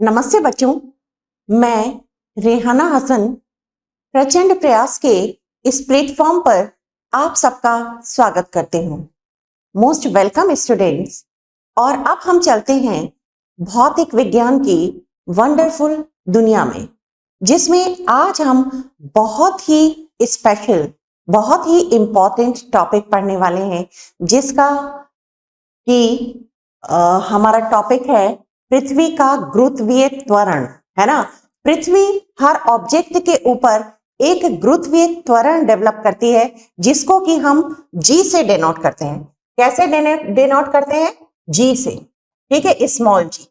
नमस्ते बच्चों, मैं रेहाना हसन प्रचंड प्रयास के इस प्लेटफॉर्म पर आप सबका स्वागत करती हूँ। Most welcome students. और अब हम चलते हैं भौतिक विज्ञान की वंडरफुल दुनिया में, जिसमें आज हम बहुत ही स्पेशल, बहुत ही इम्पोर्टेंट टॉपिक पढ़ने वाले हैं, जिसका कि हमारा टॉपिक है पृथ्वी का गुरुत्वीय त्वरण, है ना। पृथ्वी हर ऑब्जेक्ट के ऊपर एक गुरुत्वीय त्वरण डेवलप करती है, जिसको कि हम जी से डिनोट करते हैं। कैसे डिनोट करते हैं? जी से, ठीक है, स्मॉल जी।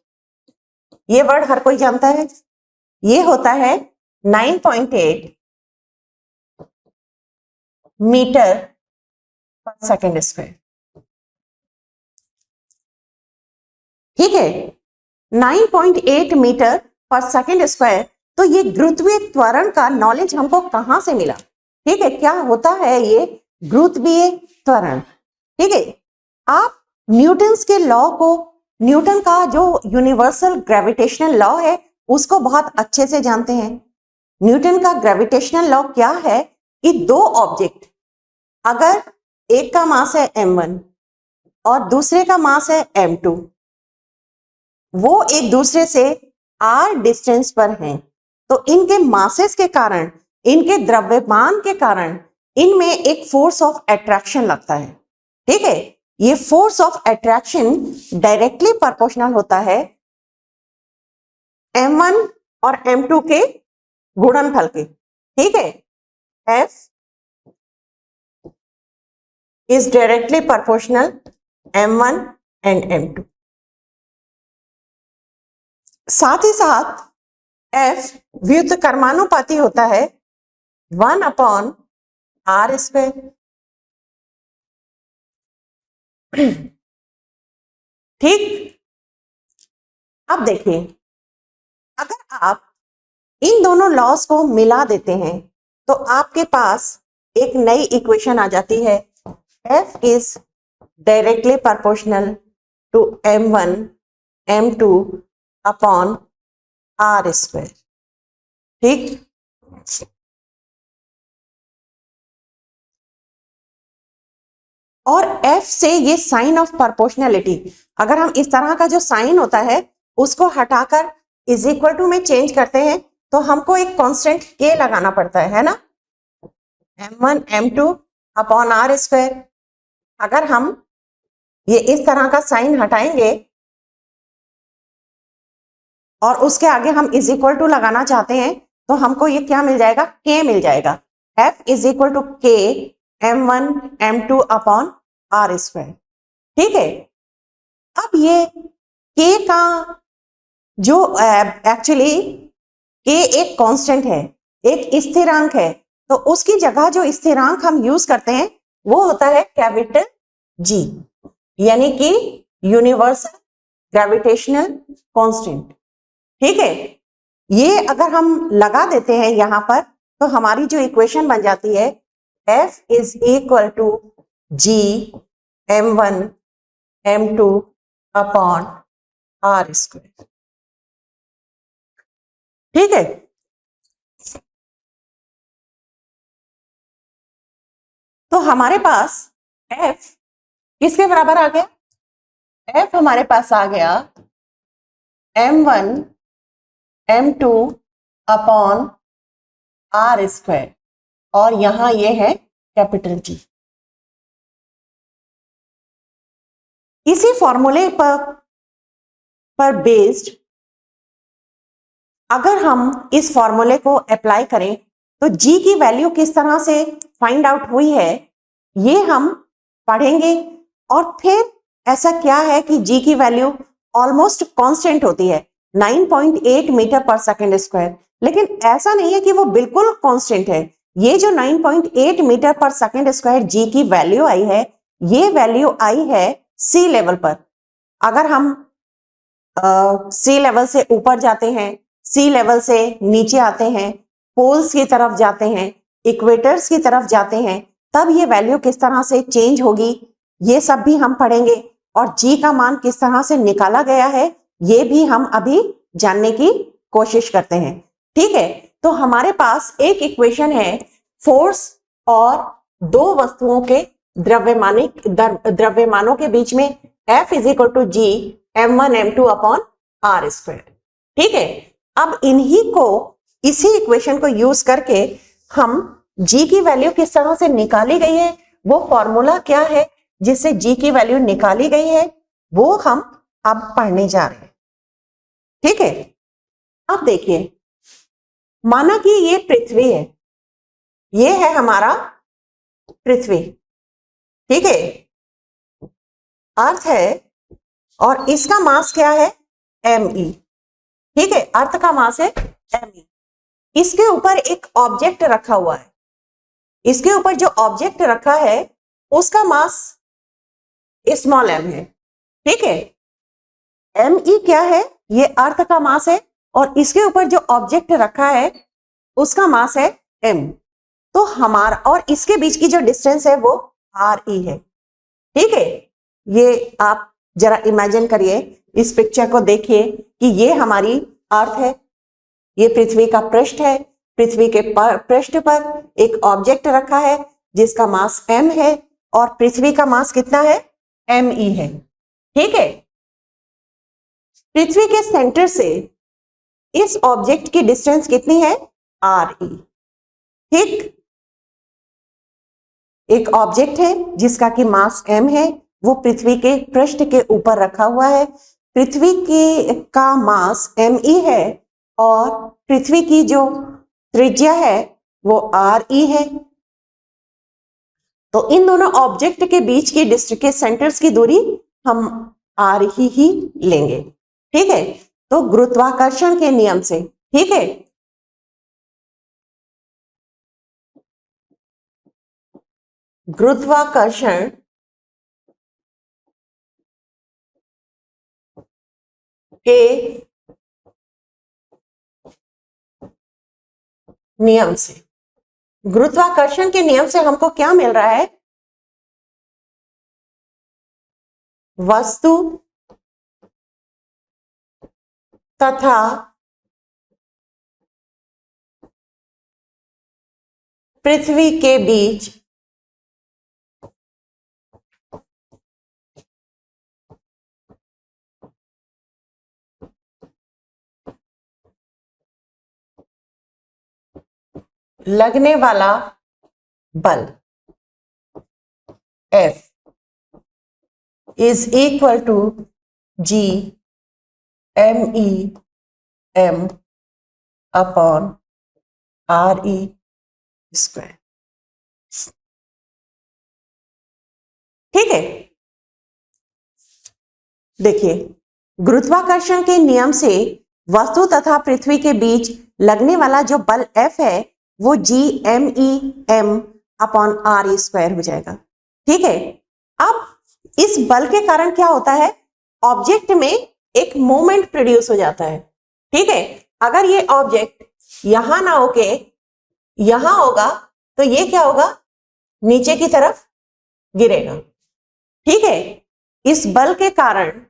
ये वर्ड हर कोई जानता है। ये होता है 9.8 मीटर पर सेकेंड स्क्वायर, ठीक है, 9.8 मीटर पर सेकेंड स्क्वायर। तो ये गुरुत्वीय त्वरण का नॉलेज हमको कहां से मिला? ठीक है, क्या होता है ये गुरुत्वीय त्वरण? ठीक है, आप न्यूटन्स के लॉ को, न्यूटन का जो यूनिवर्सल ग्रेविटेशनल लॉ है, उसको बहुत अच्छे से जानते हैं। न्यूटन का ग्रेविटेशनल लॉ क्या है कि दो ऑब्जेक्ट, अगर एक का मास है m1 और दूसरे का मास है m2, वो एक दूसरे से r डिस्टेंस पर हैं, तो इनके मासेस के कारण, इनके द्रव्यमान के कारण इनमें एक फोर्स ऑफ अट्रैक्शन लगता है। ठीक है, ये force of attraction directly proportional होता है m1 और m2 के गुणनफल के। ठीक है, F is directly proportional m1 and m2। साथ ही साथ F व्युत्क्रमानुपाती होता है 1/r²। ठीक, अब देखिए, अगर आप इन दोनों लॉस को मिला देते हैं तो आपके पास एक नई इक्वेशन आ जाती है। F is directly proportional to m1 m2 upon r²। ठीक, और F से ये साइन ऑफ प्रोपोर्शनलिटी, अगर हम इस तरह का जो साइन होता है उसको हटाकर इज इक्वल टू में चेंज करते हैं, तो हमको एक कांस्टेंट k लगाना पड़ता है ना, m1 m2 अपॉन r²। अगर हम ये इस तरह का साइन हटाएंगे और उसके आगे हम इज इक्वल टू लगाना चाहते हैं, तो हमको ये क्या मिल जाएगा? k मिल जाएगा। F is equal to k m1 m2 upon r²। ठीक है, अब ये k का जो एक्चुअली k एक कांस्टेंट है, एक स्थिरांक है, तो उसकी जगह जो स्थिरांक हम यूज करते हैं वो होता है कैपिटल G, यानी कि यूनिवर्सल ग्रेविटेशनल कांस्टेंट। ठीक है, ये अगर हम लगा देते हैं यहां पर, तो हमारी जो इक्वेशन बन जाती है F is equal to G m1 m2 upon r²। ठीक है, तो हमारे पास F किसके बराबर आ गया? F हमारे पास आ गया m1 m2 अपॉन r², और यहां ये है कैपिटल G। इसी फॉर्मूले पर बेस्ड अगर हम इस फॉर्मूले को अप्लाई करें तो G की वैल्यू किस तरह से फाइंड आउट हुई है ये हम पढ़ेंगे। और फिर ऐसा क्या है कि G की वैल्यू ऑलमोस्ट कांस्टेंट होती है 9.8 मीटर पर सेकेंड स्क्वायर, लेकिन ऐसा नहीं है कि वो बिल्कुल कांस्टेंट है। ये जो 9.8 मीटर पर सेकेंड स्क्वायर G की वैल्यू आई है, ये वैल्यू आई है सी लेवल पर। अगर हम सी लेवल से ऊपर जाते हैं, सी लेवल से नीचे आते हैं, पोल्स की तरफ जाते हैं, इक्वेटर्स की तरफ जाते हैं, तब ये वैल्यू किस तरह से चेंज होगी ये सब भी हम पढ़ेंगे। और जी का मान किस तरह से निकाला गया है ये भी हम अभी जानने की कोशिश करते हैं। ठीक है, तो हमारे पास एक इक्वेशन है फोर्स और दो वस्तुओं के द्रव्यमानों के बीच में F is equal to G m1 m2 upon R square. ठीक है, अब इन्हीं को, इसी इक्वेशन को यूज करके हम G की वैल्यू किस तरह से निकाली गई है, वो फॉर्मूला क्या है जिससे G की वैल्यू निकाली गई है, वो हम अब पढ़ने जा रहे हैं। ठीक है, अब देखिए, माना कि ये पृथ्वी है, ये है हमारा पृथ्वी। ठीक है, अर्थ है और इसका मास क्या है me। ठीक है, अर्थ का मास है me। इसके ऊपर एक ऑब्जेक्ट रखा हुआ है, इसके ऊपर जो ऑब्जेक्ट रखा है उसका मास स्मॉल m है। ठीक है, me क्या है, ये अर्थ का मास है और इसके ऊपर जो ऑब्जेक्ट रखा है उसका मास है m। तो हमारा और इसके बीच की जो डिस्टेंस है वो re है। ठीक है, ये आप जरा इमेजिन करिए, इस पिक्चर को देखिए कि ये हमारी अर्थ है, ये पृथ्वी का पृष्ठ है, पृथ्वी के पृष्ठ पर एक ऑब्जेक्ट रखा है जिसका मास m है और पृथ्वी का मास कितना है me है। ठीक है, पृथ्वी के सेंटर से इस ऑब्जेक्ट की डिस्टेंस कितनी है re। ठीक, एक ऑब्जेक्ट है जिसका कि मास m है, वो पृथ्वी के पृष्ठ के ऊपर रखा हुआ है, पृथ्वी की का मास me है और पृथ्वी की जो त्रिज्या है वो re है। तो इन दोनों ऑब्जेक्ट के बीच की डिस्टेंस के सेंटर्स की दूरी हम r ही लेंगे। ठीक है, तो गुरुत्वाकर्षण के नियम से, ठीक है, गुरुत्वाकर्षण के नियम से, गुरुत्वाकर्षण के नियम से हमको क्या मिल रहा है, वस्तु तथा पृथ्वी के बीच लगने वाला बल F is equal to G me m upon re square. ठीक है, देखिए, गुरुत्वाकर्षण के नियम से वस्तु तथा पृथ्वी के बीच लगने वाला जो बल F है वो G me m upon re square हो जाएगा। ठीक है, अब इस बल के कारण क्या होता है, ऑब्जेक्ट में एक मोमेंट प्रोड्यूस हो जाता है। ठीक है, अगर ये ऑब्जेक्ट यहां ना होके यहां होगा तो ये क्या होगा, नीचे की तरफ गिरेगा। ठीक है, इस बल के कारण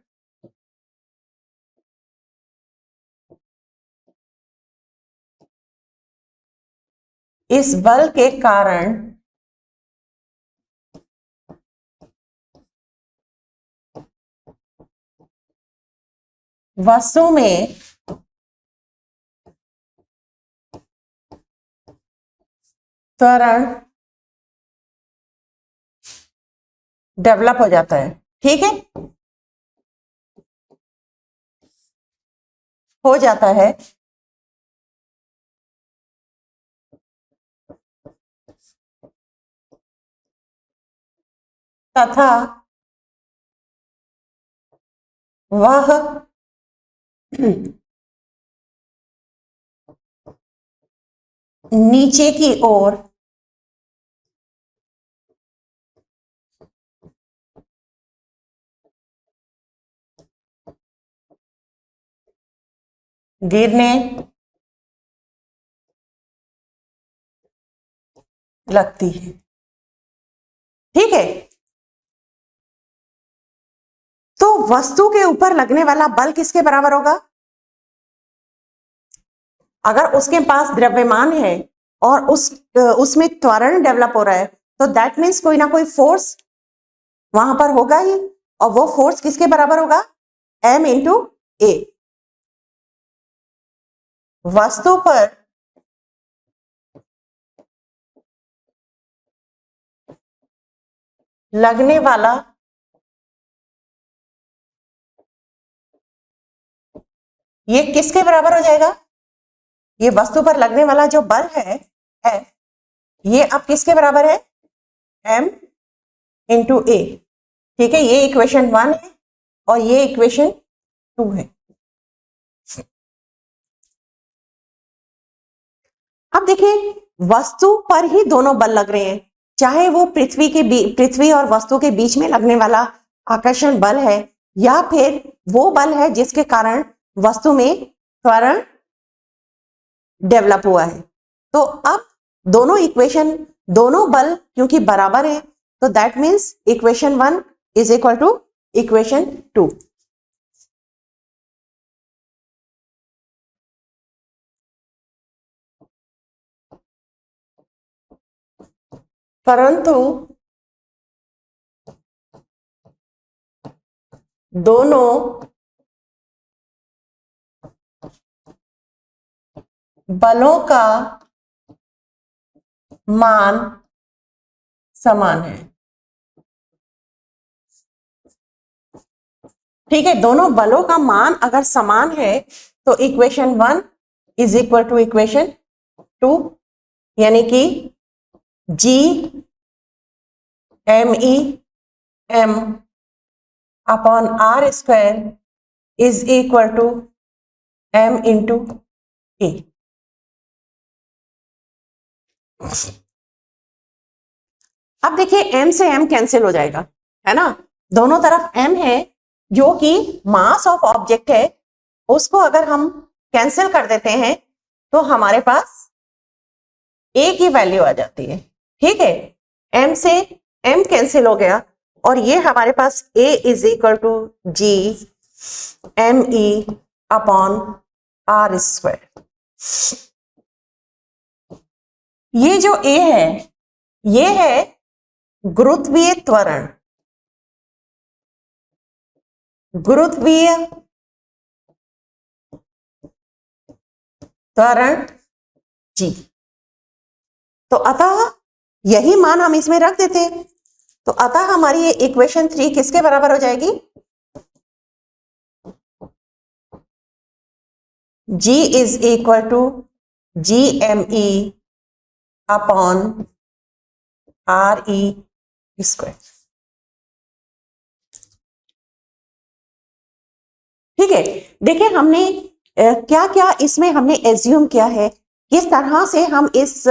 वस्तु में त्वरण डेवलप हो जाता है। ठीक है, हो जाता है तथा वह नीचे की ओर गिरने लगती है। ठीक है, तो वस्तु के ऊपर लगने वाला बल किसके बराबर होगा, अगर उसके पास द्रव्यमान है और उसमें त्वरण डेवलप हो रहा है, तो दैट मीन्स कोई ना कोई फोर्स वहां पर होगा ही, और वो फोर्स किसके बराबर होगा? m इंटू ए। वस्तु पर लगने वाला ये किसके बराबर हो जाएगा? ये वस्तु पर लगने वाला जो बल है ये अब किसके बराबर है? m इंटू ए। ठीक है, ये इक्वेशन 1 है और ये इक्वेशन 2 है। अब देखिए, वस्तु पर ही दोनों बल लग रहे हैं, चाहे वो पृथ्वी और वस्तु के बीच में लगने वाला आकर्षण बल है, या फिर वो बल है जिसके कारण वस्तु में त्वरण डेवलप हुआ है। तो अब दोनों बल क्योंकि बराबर है, तो that means equation 1 is equal to equation 2। परंतु दोनों बलों का मान समान है। ठीक है, दोनों बलों का मान अगर समान है तो equation 1 is equal to equation 2, यानी कि G M E M upon R square is equal to m into a. अब देखिए, m से m कैंसिल हो जाएगा, है ना? दोनों तरफ m है जो कि मास ऑफ ऑब्जेक्ट है, उसको अगर हम कैंसिल कर देते हैं तो हमारे पास a की वैल्यू आ जाती है। ठीक है, m से m कैंसिल हो गया और ये हमारे पास a is equal to G M E upon R square. ये जो a है ये है गुरुत्वीय त्वरण, गुरुत्वीय त्वरण जी। तो अतः यही मान हम इसमें रख देते हैं, तो अतः हमारी ये इक्वेशन 3 किसके बराबर हो जाएगी? G is equal to G M E upon R E square. ठीक है, देखिए हमने क्या क्या इसमें हमने एज्यूम किया है, किस तरह से हम इस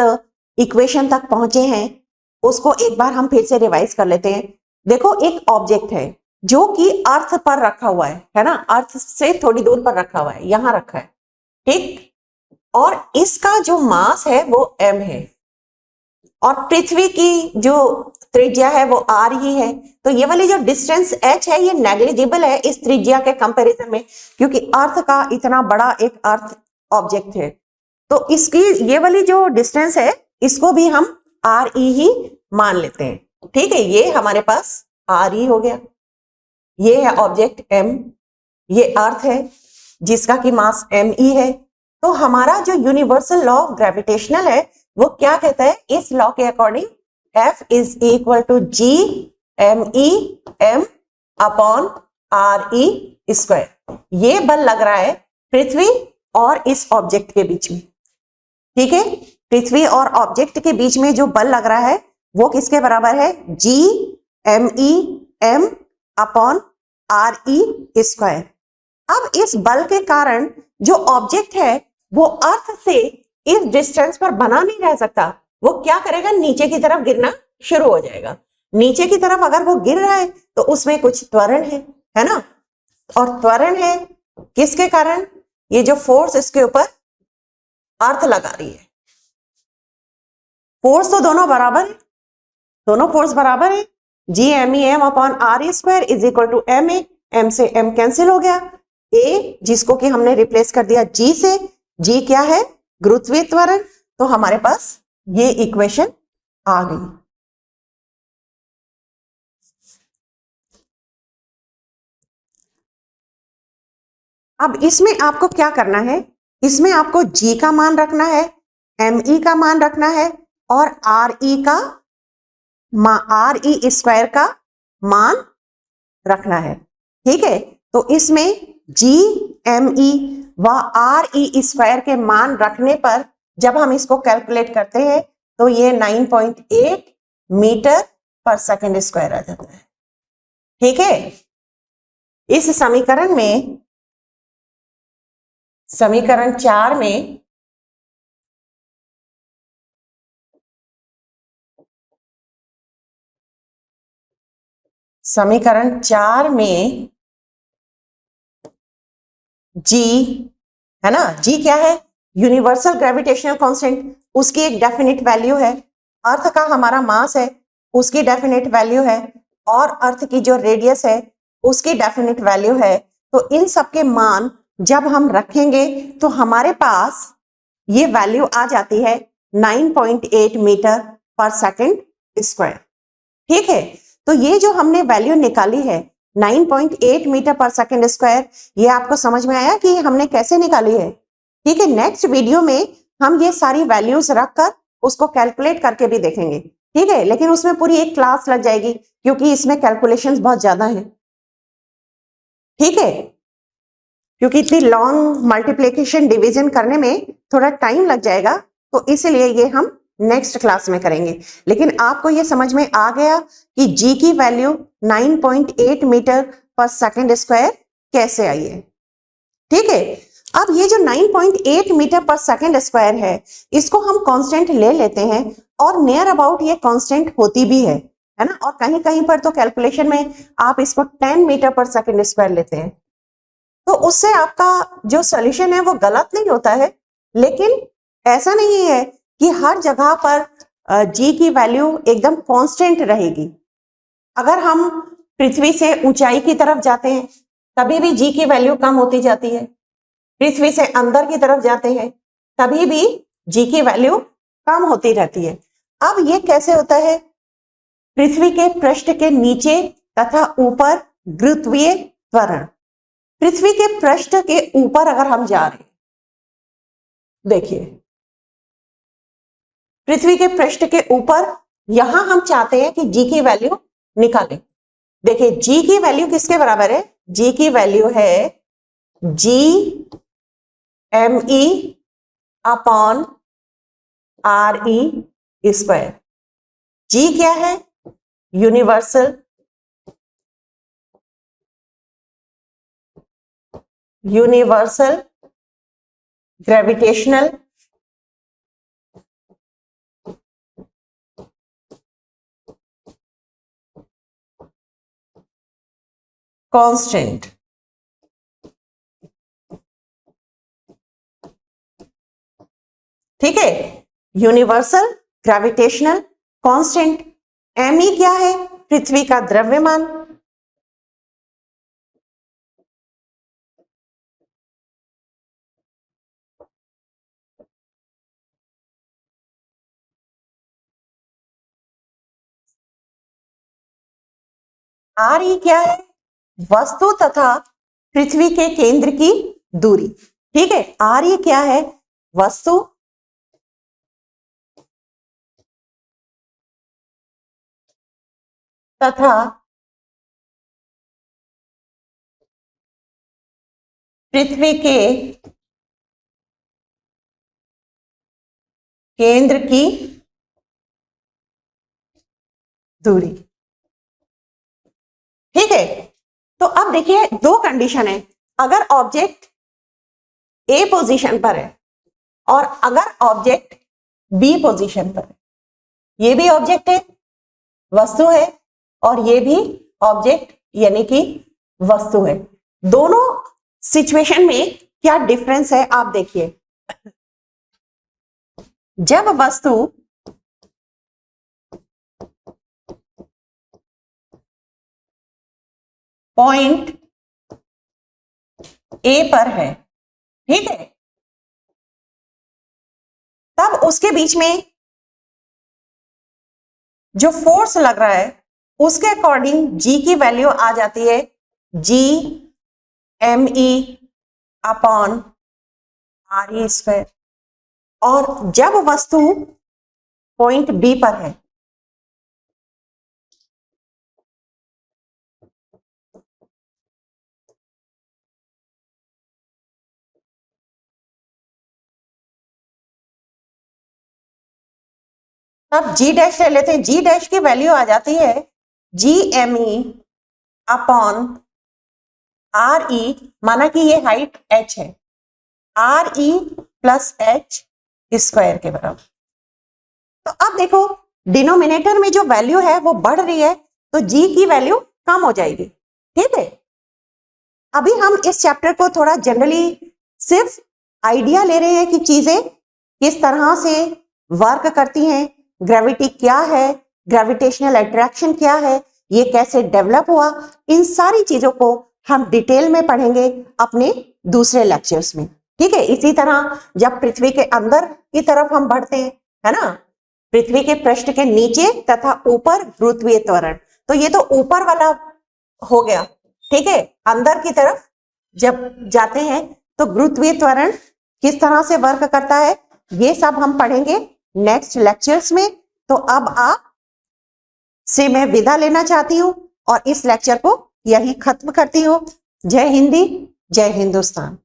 इक्वेशन तक पहुंचे हैं, उसको एक बार हम फिर से रिवाइज कर लेते हैं। देखो, एक ऑब्जेक्ट है जो कि अर्थ पर रखा हुआ है ना? अर्थ से थोड़ी दूर पर रखा हुआ है, यहां रखा है, ठीक? और इसका जो मास है वो m है और पृथ्वी की जो त्रिज्या है वो r ही है। तो ये वाली जो डिस्टेंस h है ये नेग्लिजिबल है इस त्रिज्या के कंपैरिजन में, क्योंकि अर्थ का इतना बड़ा एक अर्थ ऑब्जेक्ट है। तो इसकी ये वाली जो डिस्टेंस है इसको भी हम r e ही मान लेते हैं। ठीक है, ये हमारे पास r e हो गया, ये है ऑब्जेक्ट m, ये अर्थ है जिसका की मास m e है। तो हमारा जो यूनिवर्सल लॉ ऑफ ग्रेविटेशनल है वो क्या कहता है? इस लॉ के according F is equal to G M E M upon R E square. ये बल लग रहा है पृथ्वी और इस ऑब्जेक्ट के बीच में। ठीक है, पृथ्वी और ऑब्जेक्ट के बीच में जो बल लग रहा है वो किसके बराबर है? G M E M upon R E square. अब इस बल के कारण जो ऑब्जेक्ट है वो अर्थ से इस डिस्टेंस पर बना नहीं रह सकता, वो क्या करेगा? नीचे की तरफ गिरना शुरू हो जाएगा। नीचे की तरफ अगर वो गिर रहा है तो उसमें कुछ त्वरण है ना? और त्वरण है किसके कारण? ये जो फोर्स इसके ऊपर अर्थ लगा रही है, फोर्स तो दोनों बराबर है, दोनों फोर्स बराबर है। G M E M upon R E square is equal to M A, M से एम कैंसिल हो गया, ए जिसको कि हमने रिप्लेस कर दिया जी से। जी क्या है? गुरुत्वीय त्वरण, तो हमारे पास ये इक्वेशन आ गई। अब इसमें आपको क्या करना है, इसमें आपको जी का मान रखना है, एम ई का मान रखना है और आर ई स्क्वायर का मान रखना है। ठीक है, तो इसमें जी, एम ई व आर ई स्क्वायर के मान रखने पर जब हम इसको कैलकुलेट करते हैं तो ये 9.8 मीटर पर सेकंड स्क्वायर आ जाता है। ठीक है, इस समीकरण में, समीकरण 4 में समीकरण 4 में जी है ना, जी क्या है, यूनिवर्सल ग्रेविटेशनल कांस्टेंट, उसकी एक डेफिनेट वैल्यू है। अर्थ का हमारा मास है, उसकी डेफिनेट वैल्यू है, और अर्थ की जो रेडियस है उसकी डेफिनेट वैल्यू है। तो इन सब के मान जब हम रखेंगे तो हमारे पास ये वैल्यू आ जाती है 9.8 मीटर पर सेकंड स्क्वायर। ठीक है, तो ये जो हमने वैल्यू निकाली है 9.8 मीटर पर सेकंड स्क्वायर, ये आपको समझ में आया कि हमने कैसे निकाली है। ठीक है, नेक्स्ट वीडियो में हम ये सारी वैल्यूज रखकर उसको कैलकुलेट करके भी देखेंगे। ठीक है, लेकिन उसमें पूरी एक क्लास लग जाएगी क्योंकि इसमें कैलकुलेशंस बहुत ज्यादा हैं। ठीक है, क्योंकि इतनी लॉन्ग मल्टीप्लिकेशन डिवीजन करने में थोड़ा टाइम लग जाएगा, तो इसलिए ये हम नेक्स्ट क्लास में करेंगे। लेकिन आपको ये समझ में आ गया कि जी की वैल्यू 9.8 मीटर पर सेकंड स्क्वायर कैसे आई है। ठीक है, अब ये जो 9.8 मीटर पर सेकंड स्क्वायर है, इसको हम कांस्टेंट ले लेते हैं और नियर अबाउट ये कांस्टेंट होती भी है ना। और कहीं कहीं पर तो कैलकुलेशन में आप इसको 10 मीटर पर सेकंड स्क्वायर लेते हैं, तो उससे आपका जो सॉल्यूशन है वो गलत नहीं होता है। लेकिन ऐसा नहीं है कि हर जगह पर जी की वैल्यू एकदम कांस्टेंट रहेगी। अगर हम पृथ्वी से ऊंचाई की तरफ जाते हैं तभी भी जी की वैल्यू कम होती जाती है, पृथ्वी से अंदर की तरफ जाते हैं तभी भी जी की वैल्यू कम होती रहती है। अब ये कैसे होता है, पृथ्वी के पृष्ठ के नीचे तथा ऊपर गुरुत्वीय त्वरण, पृथ्वी के पृष्ठ के ऊपर अगर हम जा रहे हैं, देखिए पृथ्वी के पृष्ठ के ऊपर, यहां हम चाहते हैं कि जी की वैल्यू निकालें। देखिए जी की वैल्यू किसके बराबर है, जी की वैल्यू है G M E upon R E square. G क्या है, यूनिवर्सल ग्रेविटेशनल कांस्टेंट। ठीक है, universal gravitational constant. M E क्या है, पृथ्वी का द्रव्यमान। आर ई क्या है, वस्तु तथा पृथ्वी के केंद्र की दूरी। ठीक है, आर ई क्या है, वस्तु तथा पृथ्वी के केंद्र की दूरी। ठीक है, तो अब देखिए दो कंडीशन है, अगर ऑब्जेक्ट ए पोजीशन पर है और अगर ऑब्जेक्ट बी पोजीशन पर है, ये भी ऑब्जेक्ट है, वस्तु है, और ये भी ऑब्जेक्ट यानी कि वस्तु है। दोनों सिचुएशन में क्या डिफरेंस है आप देखिए। जब वस्तु पॉइंट ए पर है, ठीक है, तब उसके बीच में जो फोर्स लग रहा है उसके अकॉर्डिंग जी की वैल्यू आ जाती है GME अपॉन RE²। और जब वस्तु पॉइंट बी पर है तब G डैश ले लेते हैं। G डैश की वैल्यू आ जाती है GME अपॉन RE, माना कि ये हाइट h है, RE प्लस h² के बराबर। तो अब देखो डिनोमिनेटर में जो वैल्यू है वो बढ़ रही है तो G की वैल्यू कम हो जाएगी। ठीक है, अभी हम इस चैप्टर को थोड़ा जनरली सिर्फ आइडिया ले रहे हैं कि चीजें किस तरह से वर्क करती हैं, ग्रेविटी क्या है, ग्रेविटेशनल अट्रैक्शन क्या है, ये कैसे डेवलप हुआ, इन सारी चीजों को हम डिटेल में पढ़ेंगे अपने दूसरे लेक्चर्स में। ठीक है, इसी तरह जब पृथ्वी के अंदर की तरफ हम बढ़ते हैं, है ना, पृथ्वी के पृष्ठ के नीचे तथा ऊपर गुरुत्वीय त्वरण, तो ये तो ऊपर वाला हो गया। ठीक है, अंदर की तरफ जब जाते हैं तो गुरुत्वीय त्वरण किस तरह से वर्क करता है ये सब हम पढ़ेंगे नेक्स्ट लेक्चर्स में। तो अब आप से मैं विदा लेना चाहती हूं और इस लेक्चर को यही खत्म करती हूं। जय हिंदी, जय हिंदुस्तान।